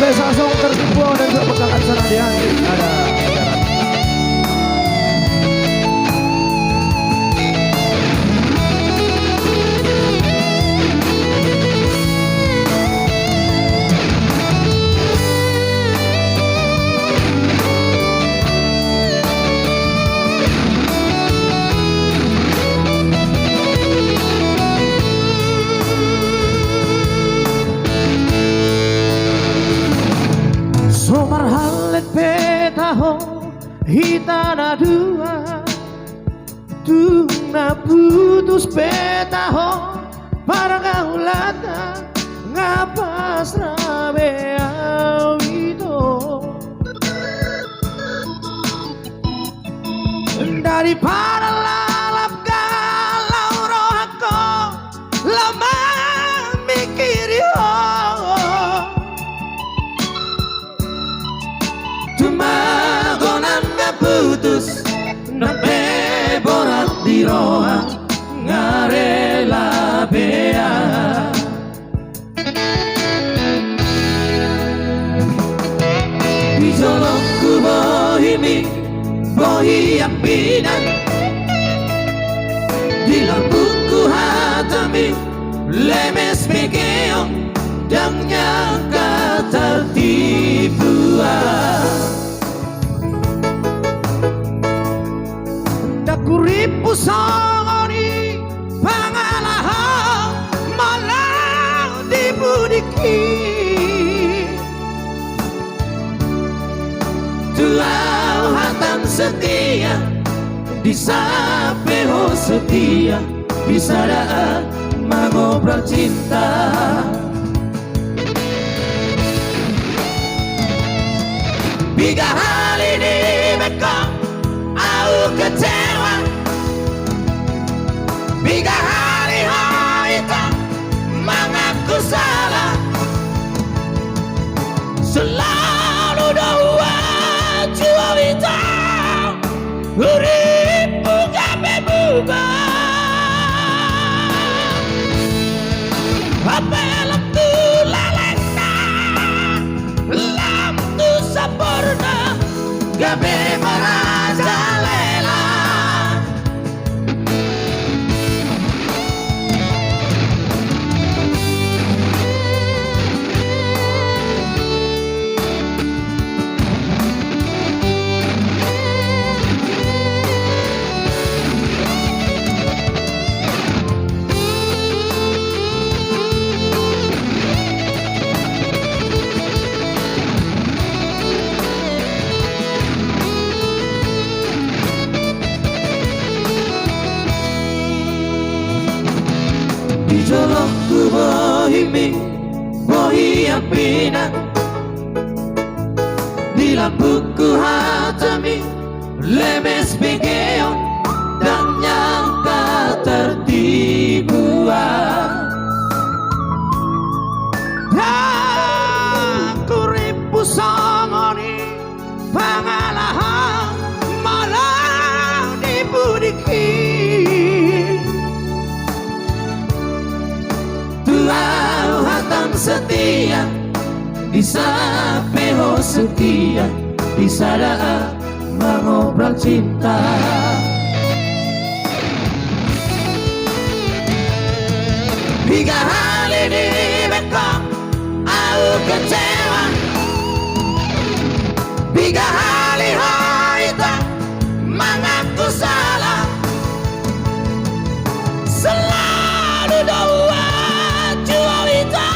spesial song tertipu dan berpegangkan senang di hati. Ada Somar halet petaho hitana dua tuna putus petaho para gaulata ngapas rabe awito daripada lalap galau rohako lama mikir yo tumagonan nga putus nabe borat di roha ngarela bea bijolok ku bohimi bohi apinan di lampuku hatami lemes pekeong dan nyangka tertipuan kuripu sangoni pangalahan malah dibudiki Tuhan setia disapeho setia bisa daat mengobrol cinta Biga hal ini bekong aku kecewa Biga hari itu mengaku salah Selalu doa jua itu Uripu gabe bubah Apa lam tu lalena Lam tu sempurna Gabe merajalela Dijolok ku bohimi bohi apina di lampuku hatami lemes pekeong dan nyangka tertipuan aku ribu sangoni pangalahan malah dibudiki Tuhan setia disapeho setia bisa daat mengobrol cinta Biga hal ini bekong aku kecewa Biga hal itu mengaku salah Selalu doa jua itu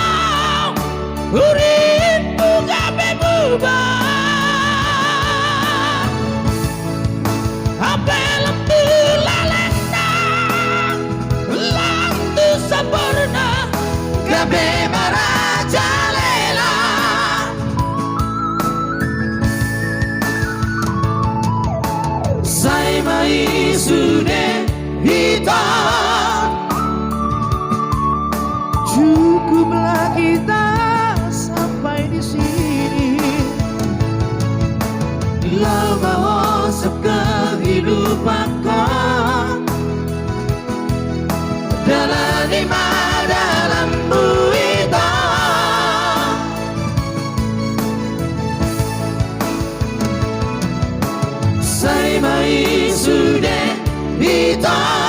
Uripu gabe bubah Apa lam tu lalena Lam tu sempurna Gabe merajalela Sai mai sude hitam Cukuplah kita sampai di sini tak